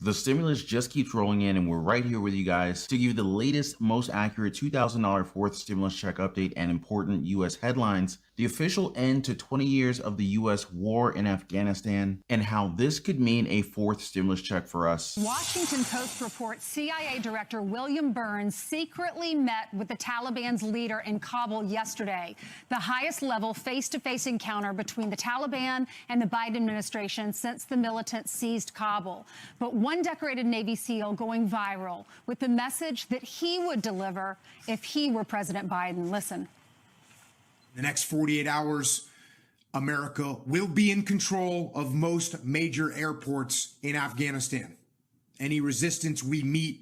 The stimulus just keeps rolling in, and we're right here with you guys to give you the latest, most accurate $2,000 fourth stimulus check update and important U.S. headlines, the official end to 20 years of the U.S. war in Afghanistan, and how this could mean a fourth stimulus check for us. Washington Post reports CIA Director William Burns secretly met with the Taliban's leader in Kabul yesterday, the highest level face-to-face encounter between the Taliban and the Biden administration since the militants seized Kabul. But one decorated Navy SEAL going viral with the message that he would deliver if he were President Biden. Listen. The next 48 hours, America will be in control of most major airports in Afghanistan. Any resistance we meet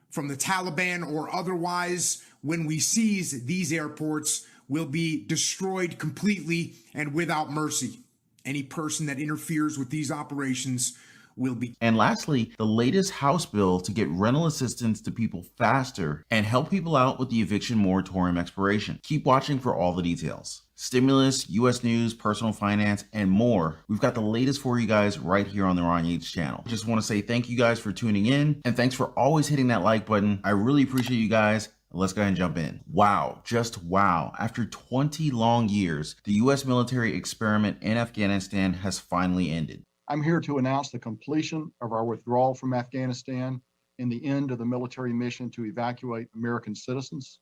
from the Taliban or otherwise when we seize these airports will be destroyed completely and without mercy. Any person that interferes with these operations will be. And lastly, the latest House bill to get rental assistance to people faster and help people out with the eviction moratorium expiration. Keep watching for all the details. Stimulus, U.S. news, personal finance, and more. We've got the latest for you guys right here on the Ron Yates channel. Just want to say thank you guys for tuning in, and thanks for always hitting that like button. I really appreciate you guys. Let's go ahead and jump in. Wow, just wow. After 20 long years, the U.S. military experiment in Afghanistan has finally ended. I'm here to announce the completion of our withdrawal from Afghanistan and the end of the military mission to evacuate American citizens,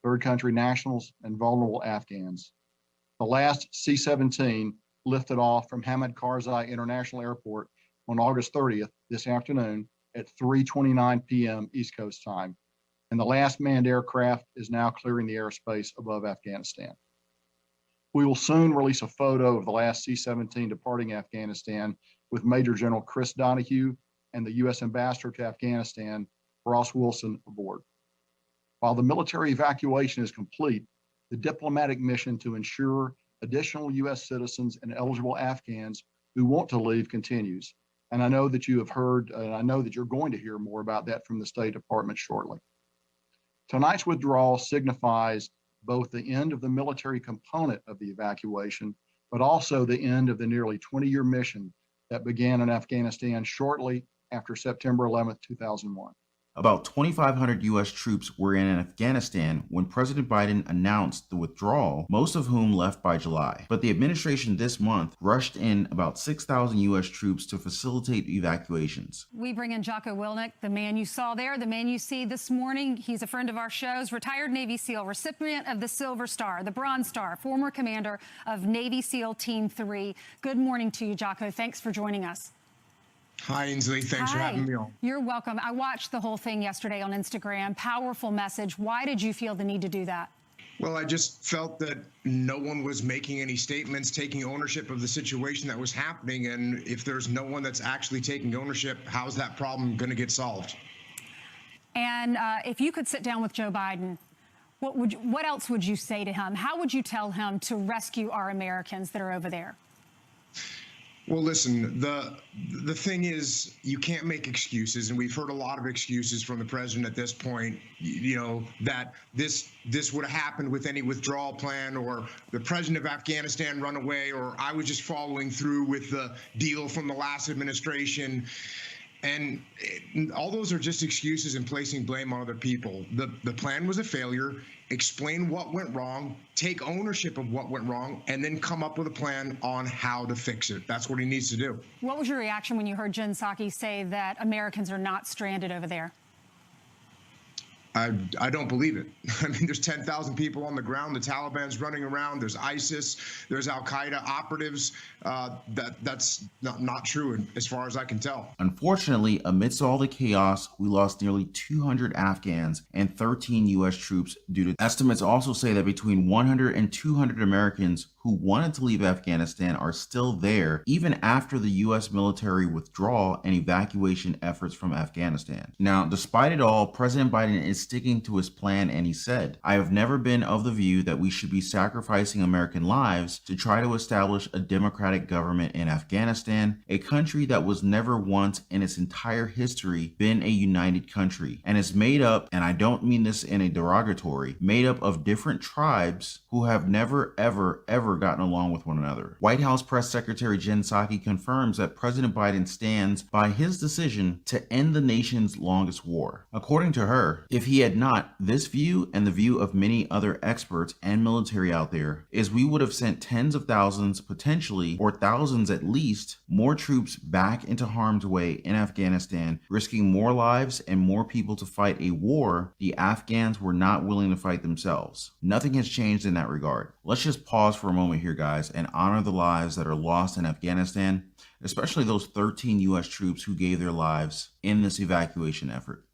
third country nationals, and vulnerable Afghans. The last C-17 lifted off from Hamid Karzai International Airport on August 30th this afternoon at 3:29 p.m. East Coast time, and the last manned aircraft is now clearing the airspace above Afghanistan. We will soon release a photo of the last C-17 departing Afghanistan with Major General Chris Donahue and the U.S. Ambassador to Afghanistan, Ross Wilson, aboard. While the military evacuation is complete, the diplomatic mission to ensure additional U.S. citizens and eligible Afghans who want to leave continues. And I know that you have heard, and I know that you're going to hear more about that from the State Department shortly. Tonight's withdrawal signifies both the end of the military component of the evacuation, but also the end of the nearly 20-year mission that began in Afghanistan shortly after September 11th, 2001. About 2,500 U.S. troops were in Afghanistan when President Biden announced the withdrawal, most of whom left by July. But the administration this month rushed in about 6,000 U.S. troops to facilitate evacuations. We bring in Jocko Willink, the man you saw there, the man you see this morning. He's a friend of our shows, retired Navy SEAL, recipient of the Silver Star, the Bronze Star, former commander of Navy SEAL Team 3. Good morning to you, Jocko. Thanks for joining us. Hi, Ainsley. Thanks for having me on. You're welcome. I watched the whole thing yesterday on Instagram. Powerful message. Why did you feel the need to do that? Well, I just felt that no one was making any statements, taking ownership of the situation that was happening. And if there's no one that's actually taking ownership, how's that problem going to get solved? And if you could sit down with Joe Biden, what else would you say to him? How would you tell him to rescue our Americans that are over there? Well, listen, the thing is, you can't make excuses, and we've heard a lot of excuses from the president at this point, you know, that this would have happened with any withdrawal plan, or the president of Afghanistan run away, or I was just following through with the deal from the last administration. And all those are just excuses and placing blame on other people. The plan was a failure. Explain what went wrong, take ownership of what went wrong, and then come up with a plan on how to fix it. That's what he needs to do. What was your reaction when you heard Jen Psaki say that Americans are not stranded over there? I don't believe it. I mean, there's 10,000 people on the ground. The Taliban's running around. There's ISIS. There's al-Qaeda operatives. That's not true as far as I can tell. Unfortunately, amidst all the chaos, we lost nearly 200 Afghans and 13 U.S. troops due to estimates also say that between 100 and 200 Americans who wanted to leave Afghanistan are still there, even after the U.S. military withdrawal and evacuation efforts from Afghanistan. Now, despite it all, President Biden is sticking to his plan, and he said, "I have never been of the view that we should be sacrificing American lives to try to establish a democratic government in Afghanistan, a country that was never once in its entire history been a united country, and is made up, and I don't mean this in a derogatory, made up of different tribes who have never, ever never gotten along with one another. White House Press Secretary Jen Psaki confirms that President Biden stands by his decision to end the nation's longest war. According to her, if he had not, this view and the view of many other experts and military out there is we would have sent tens of thousands, potentially, or thousands at least, more troops back into harm's way in Afghanistan, risking more lives and more people to fight a war the Afghans were not willing to fight themselves. Nothing has changed in that regard. Let's just pause for a moment here, guys, and honor the lives that are lost in Afghanistan, especially those 13 U.S. troops who gave their lives in this evacuation effort.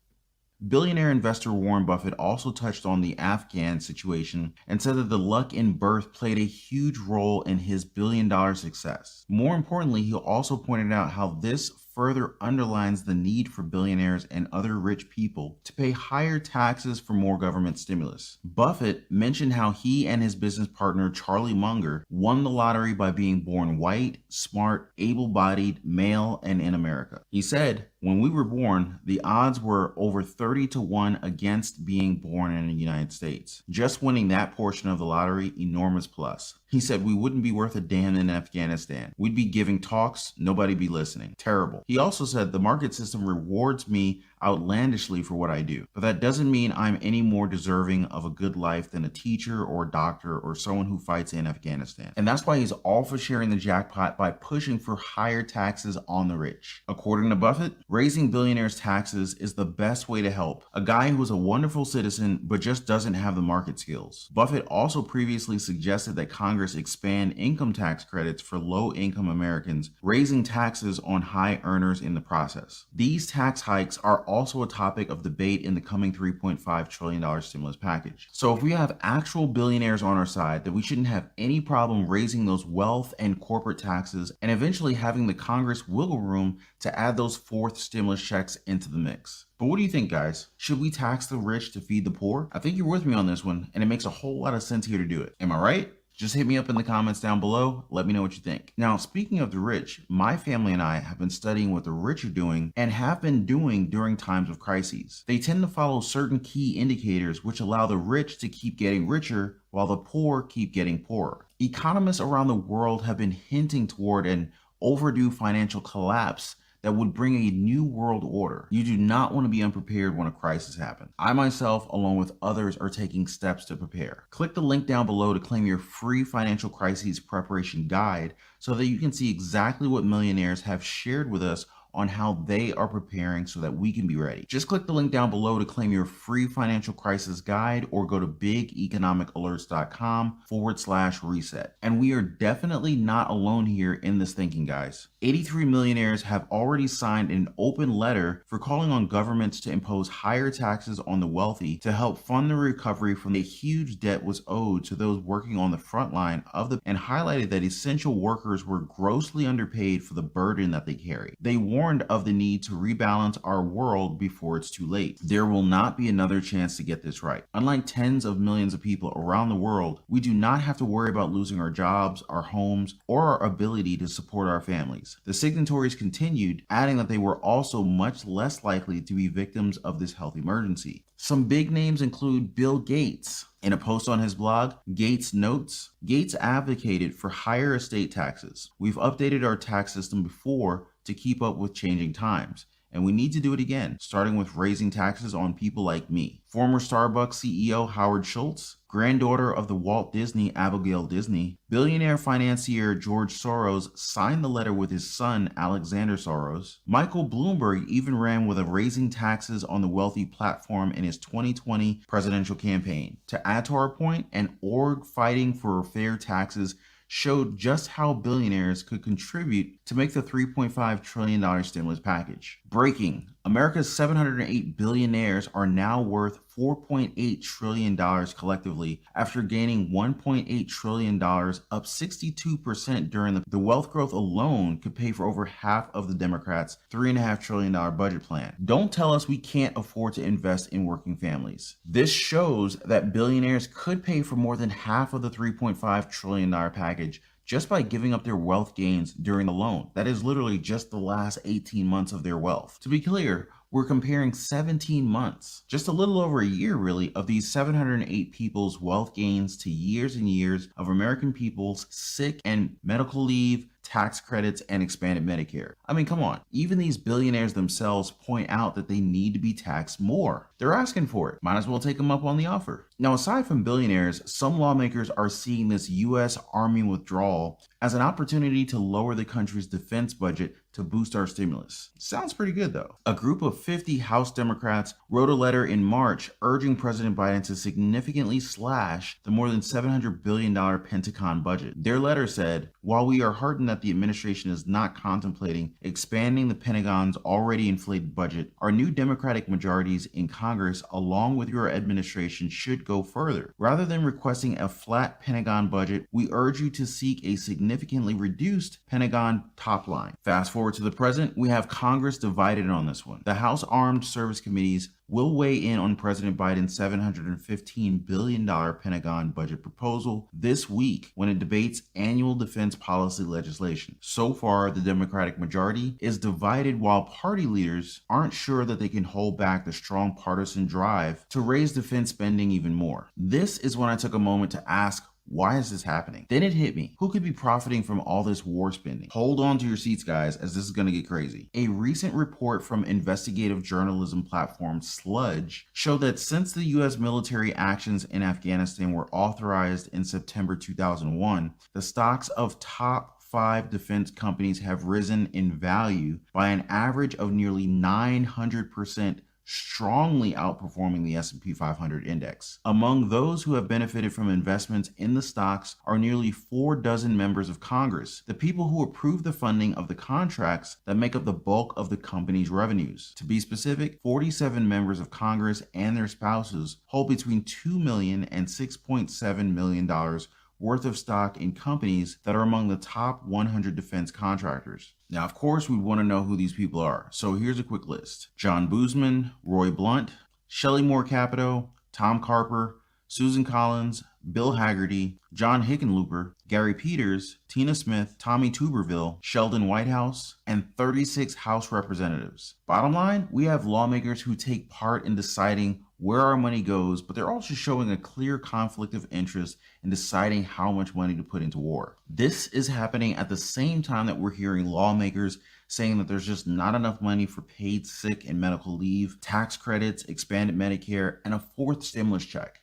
Billionaire investor Warren Buffett also touched on the Afghan situation and said that the luck in birth played a huge role in his billion-dollar success. More importantly, he also pointed out how this further underlines the need for billionaires and other rich people to pay higher taxes for more government stimulus. Buffett mentioned how he and his business partner Charlie Munger won the lottery by being born white, smart, able-bodied, male, and in America. He said, "When we were born, the odds were over 30-1 against being born in the United States. Just winning that portion of the lottery, enormous plus." He said we wouldn't be worth a damn in Afghanistan. We'd be giving talks, nobody be listening. Terrible. He also said the market system rewards me outlandishly for what I do, but that doesn't mean I'm any more deserving of a good life than a teacher or a doctor or someone who fights in Afghanistan. And that's why he's all for sharing the jackpot by pushing for higher taxes on the rich. According to Buffett, raising billionaires' taxes is the best way to help a guy who is a wonderful citizen but just doesn't have the market skills. Buffett also previously suggested that Congress expand income tax credits for low-income Americans, raising taxes on high earners in the process. These tax hikes are also a topic of debate in the coming $3.5 trillion stimulus package. So if we have actual billionaires on our side, then we shouldn't have any problem raising those wealth and corporate taxes and eventually having the Congress wiggle room to add those fourth stimulus checks into the mix. But what do you think, guys? Should we tax the rich to feed the poor? I think you're with me on this one, and it makes a whole lot of sense here to do it. Am I right? Just hit me up in the comments down below. Let me know what you think. Now, speaking of the rich, my family and I have been studying what the rich are doing and have been doing during times of crises. They tend to follow certain key indicators which allow the rich to keep getting richer while the poor keep getting poorer. Economists around the world have been hinting toward an overdue financial collapse that would bring a new world order. You do not want to be unprepared when a crisis happens. I myself, along with others, are taking steps to prepare. Click the link down below to claim your free financial crises preparation guide so that you can see exactly what millionaires have shared with us on how they are preparing so that we can be ready. Just click the link down below to claim your free financial crisis guide or go to bigeconomicalerts.com/reset. And we are definitely not alone here in this thinking, guys. 83 millionaires have already signed an open letter for calling on governments to impose higher taxes on the wealthy to help fund the recovery from the huge debt was owed to those working on the front line and highlighted that essential workers were grossly underpaid for the burden that they carry. They warned of the need to rebalance our world before it's too late. There will not be another chance to get this right. Unlike tens of millions of people around the world, we do not have to worry about losing our jobs, our homes, or our ability to support our families. The signatories continued, adding that they were also much less likely to be victims of this health emergency. Some big names include Bill Gates. In a post on his blog, Gates notes, Gates advocated for higher estate taxes. We've updated our tax system before to keep up with changing times, and we need to do it again, starting with raising taxes on people like me. Former Starbucks CEO Howard Schultz, granddaughter of the Walt Disney Abigail Disney, billionaire financier George Soros signed the letter with his son Alexander Soros. Michael Bloomberg even ran with a raising taxes on the wealthy platform in his 2020 presidential campaign. To add to our point, an org fighting for fair taxes showed just how billionaires could contribute to make the $3.5 trillion stimulus package. Breaking: America's 708 billionaires are now worth $4.8 trillion collectively after gaining $1.8 trillion, up 62% during the wealth growth alone could pay for over half of the Democrats' $3.5 trillion budget plan. Don't tell us we can't afford to invest in working families. This shows that billionaires could pay for more than half of the $3.5 trillion package just by giving up their wealth gains during the loan. That is literally just the last 18 months of their wealth. To be clear, We're comparing 17 months, just a little over a year really, of these 708 people's wealth gains to years and years of American people's sick and medical leave, tax credits, and expanded Medicare. I mean, come on. Even these billionaires themselves point out that they need to be taxed more. They're asking for it. Might as well take them up on the offer. Now, aside from billionaires, some lawmakers are seeing this U.S. Army withdrawal as an opportunity to lower the country's defense budget to boost our stimulus. Sounds pretty good though. A group of 50 House Democrats wrote a letter in March urging President Biden to significantly slash the more than $700 billion Pentagon budget. Their letter said, while we are heartened that the administration is not contemplating expanding the Pentagon's already inflated budget, our new Democratic majorities in Congress, along with your administration, should go further. Rather than requesting a flat Pentagon budget, we urge you to seek a significantly reduced Pentagon top line. Fast forward to the present, we have Congress divided on this one. The House Armed Service Committees will weigh in on President Biden's $715 billion Pentagon budget proposal this week when it debates annual defense policy legislation. So far, the Democratic majority is divided while party leaders aren't sure that they can hold back the strong partisan drive to raise defense spending even more. This is when I took a moment to ask, why is this happening? Then it hit me. Who could be profiting from all this war spending? Hold on to your seats, guys, as this is going to get crazy. A recent report from investigative journalism platform Sludge showed that since the U.S. military actions in Afghanistan were authorized in September 2001, the stocks of top 5 defense companies have risen in value by an average of nearly 900%, strongly outperforming the S&P 500 index. Among those who have benefited from investments in the stocks are nearly 4 dozen members of Congress, the people who approve the funding of the contracts that make up the bulk of the company's revenues. To be specific, 47 members of Congress and their spouses hold between $2 million and $6.7 million worth of stock in companies that are among the top 100 defense contractors. Now, of course, we want to know who these people are. So here's a quick list. John Boozman, Roy Blunt, Shelley Moore Capito, Tom Carper, Susan Collins, Bill Hagerty, John Hickenlooper, Gary Peters, Tina Smith, Tommy Tuberville, Sheldon Whitehouse, and 36 House representatives. Bottom line, we have lawmakers who take part in deciding where our money goes, but they're also showing a clear conflict of interest in deciding how much money to put into war. This is happening at the same time that we're hearing lawmakers saying that there's just not enough money for paid sick and medical leave, tax credits, expanded Medicare, and a 4th stimulus check.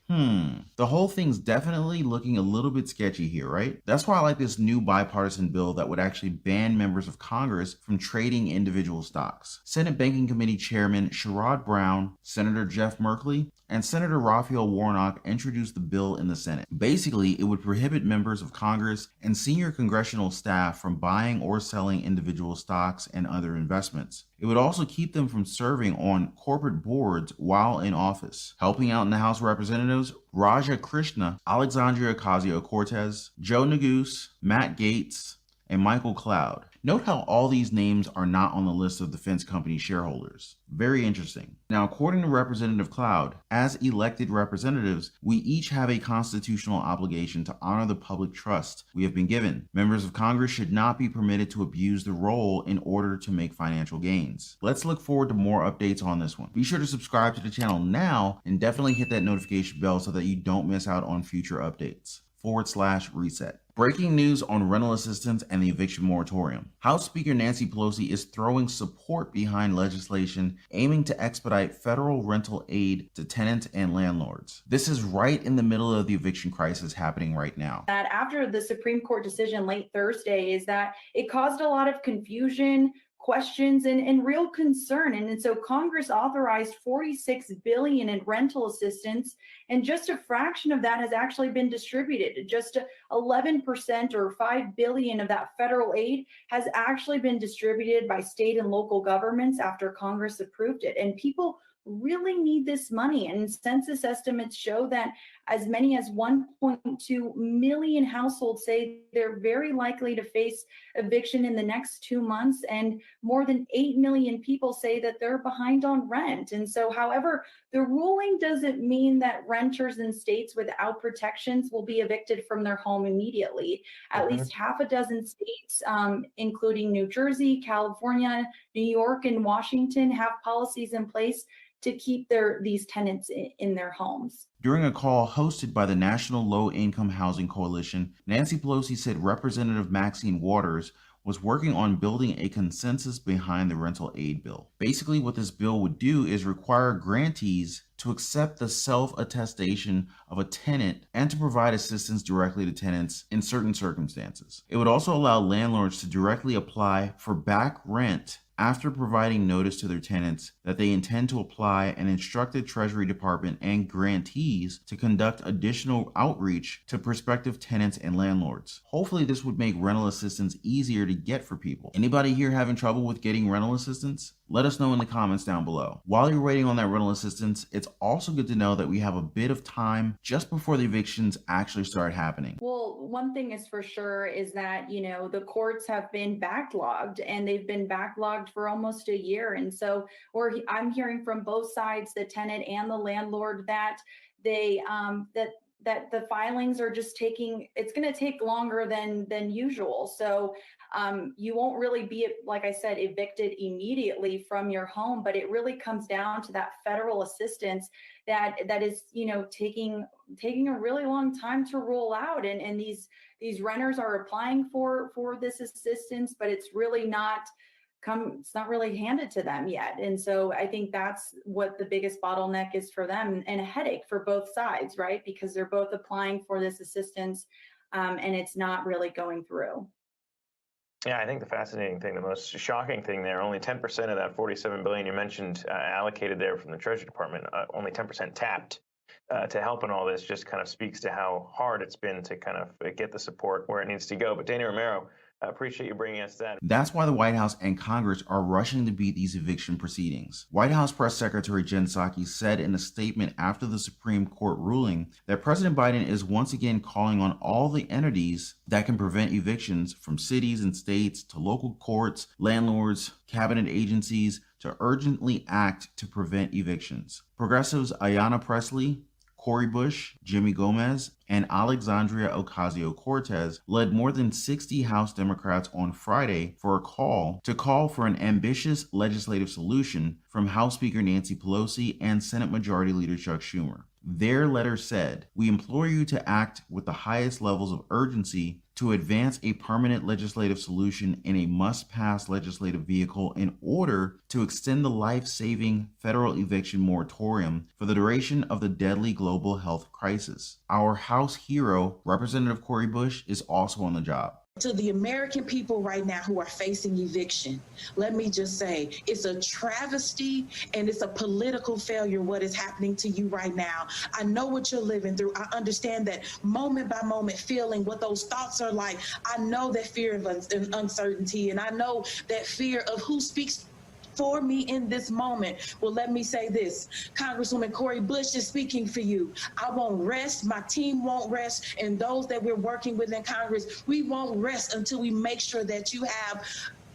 The whole thing's definitely looking a little bit sketchy here, right? That's why I like this new bipartisan bill that would actually ban members of Congress from trading individual stocks. Senate Banking Committee Chairman Sherrod Brown, Senator Jeff Merkley, and Senator Raphael Warnock introduced the bill in the Senate. Basically, it would prohibit members of Congress and senior congressional staff from buying or selling individual stocks and other investments. It would also keep them from serving on corporate boards while in office. Helping out in the House of Representatives, Raja Krishna, Alexandria Ocasio-Cortez, Joe Neguse, Matt Gaetz, and Michael Cloud. Note how all these names are not on the list of defense company shareholders. Very interesting. Now, according to Representative Cloud, as elected representatives, we each have a constitutional obligation to honor the public trust we have been given. Members of Congress should not be permitted to abuse the role in order to make financial gains. Let's look forward to more updates on this one. Be sure to subscribe to the channel now and definitely hit that notification bell so that you don't miss out on future updates. /reset. Breaking news on rental assistance and the eviction moratorium. House Speaker Nancy Pelosi is throwing support behind legislation aiming to expedite federal rental aid to tenants and landlords. This is right in the middle of the eviction crisis happening right now. That after the Supreme Court decision late Thursday is that it caused a lot of confusion, questions, and real concern. And so Congress authorized $46 billion in rental assistance, and just a fraction of that has actually been distributed. Just 11% or $5 billion of that federal aid has actually been distributed by state and local governments after Congress approved it. And people really need this money. And census estimates show that as many as 1.2 million households say they're very likely to face eviction in the next 2 months. And more than 8 million people say that they're behind on rent. And so, however, the ruling doesn't mean that renters in states without protections will be evicted from their home immediately. At least half a dozen states, including New Jersey, California, New York, and Washington, have policies in place to keep these tenants in their homes. During a call hosted by the National Low Income Housing Coalition, Nancy Pelosi said Representative Maxine Waters was working on building a consensus behind the rental aid bill. Basically, what this bill would do is require grantees to accept the self-attestation of a tenant and to provide assistance directly to tenants in certain circumstances. It would also allow landlords to directly apply for back rent after providing notice to their tenants that they intend to apply, and instruct the Treasury Department and grantees to conduct additional outreach to prospective tenants and landlords. Hopefully this would make rental assistance easier to get for people. Anybody here having trouble with getting rental assistance? Let us know in the comments down below. While you're waiting on that rental assistance, it's also good to know that we have a bit of time just before the evictions actually start happening. Well, one thing is for sure is that, the courts have been backlogged, and they've been backlogged for almost a year. And so I'm hearing from both sides, the tenant and the landlord, that they that the filings are just it's going to take longer than usual. So you won't really be, like I said, evicted immediately from your home, but it really comes down to that federal assistance that is, taking a really long time to roll out. And these renters are applying for this assistance, but it's really it's not really handed to them yet. And so I think that's what the biggest bottleneck is for them, and a headache for both sides, right? Because they're both applying for this assistance, and it's not really going through. Yeah, I think the fascinating thing, the most shocking thing there, only 10% of that $47 billion you mentioned allocated there from the Treasury Department, only 10% tapped to help in all this, just kind of speaks to how hard it's been to kind of get the support where it needs to go. But Danny Romero, I appreciate you bringing us that. That's why the White House and Congress are rushing to beat these eviction proceedings. White House Press Secretary Jen Psaki said in a statement after the Supreme Court ruling that President Biden is once again calling on all the entities that can prevent evictions, from cities and states to local courts, landlords, cabinet agencies, to urgently act to prevent evictions. Progressives Ayanna Pressley, Cori Bush, Jimmy Gomez, and Alexandria Ocasio-Cortez led more than 60 House Democrats on Friday for a call for an ambitious legislative solution from House Speaker Nancy Pelosi and Senate Majority Leader Chuck Schumer. Their letter said, "We implore you to act with the highest levels of urgency to advance a permanent legislative solution in a must-pass legislative vehicle in order to extend the life-saving federal eviction moratorium for the duration of the deadly global health crisis." Our House hero, Representative Cori Bush, is also on the job. To the American people right now who are facing eviction, let me just say, it's a travesty and it's a political failure what is happening to you right now. I know what you're living through. I understand that moment by moment feeling, what those thoughts are like. I know that fear of uncertainty, and I know that fear of who speaks for me in this moment. Well, let me say this. Congresswoman Cori Bush is speaking for you. I won't rest. My team won't rest. And those that we're working with in Congress, we won't rest until we make sure that you have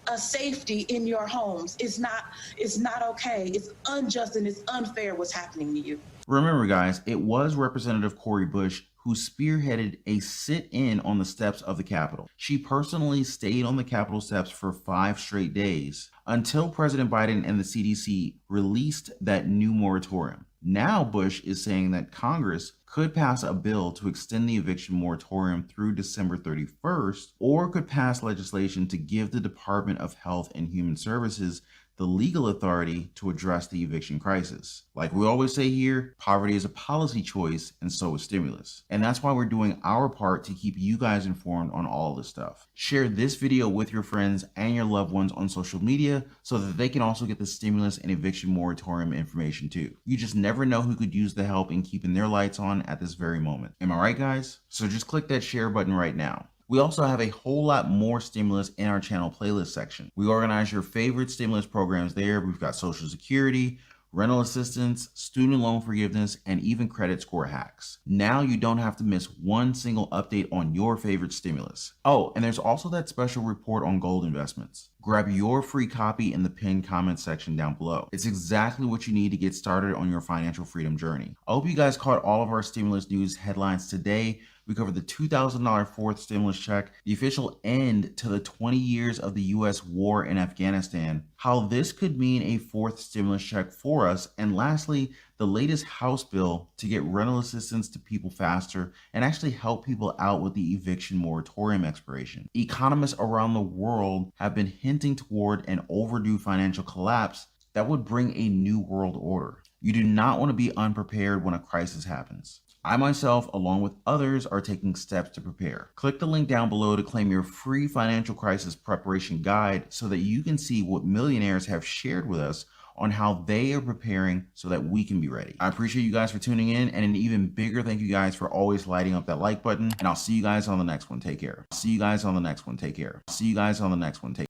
a safety in your homes. It's not okay. It's unjust and it's unfair what's happening to you. Remember, guys, it was Representative Cori Bush who spearheaded a sit-in on the steps of the Capitol. She personally stayed on the Capitol steps for 5 straight days until President Biden and the CDC released that new moratorium. Now Bush is saying that Congress could pass a bill to extend the eviction moratorium through December 31st, or could pass legislation to give the Department of Health and Human Services the legal authority to address the eviction crisis. Like we always say here, poverty is a policy choice, and so is stimulus. And that's why we're doing our part to keep you guys informed on all this stuff. Share this video with your friends and your loved ones on social media so that they can also get the stimulus and eviction moratorium information too. You just never know who could use the help in keeping their lights on at this very moment. Am I right, guys? So just click that share button right now. We also have a whole lot more stimulus in our channel playlist section. We organize your favorite stimulus programs there. We've got Social Security, rental assistance, student loan forgiveness, and even credit score hacks. Now you don't have to miss one single update on your favorite stimulus. Oh, and there's also that special report on gold investments. Grab your free copy in the pinned comment section down below. It's exactly what you need to get started on your financial freedom journey. I hope you guys caught all of our stimulus news headlines today. We covered the $2,000 fourth stimulus check, the official end to the 20 years of the U.S. war in Afghanistan, how this could mean a fourth stimulus check for us, and lastly, the latest House bill to get rental assistance to people faster and actually help people out with the eviction moratorium expiration. Economists around the world have been hinting toward an overdue financial collapse that would bring a new world order. You do not want to be unprepared when a crisis happens. I myself, along with others, are taking steps to prepare. Click the link down below to claim your free financial crisis preparation guide so that you can see what millionaires have shared with us on how they are preparing so that we can be ready. I appreciate you guys for tuning in, and an even bigger thank you guys for always lighting up that like button, and I'll see you guys on the next one. Take care. See you guys on the next one. Take care. See you guys on the next one. Take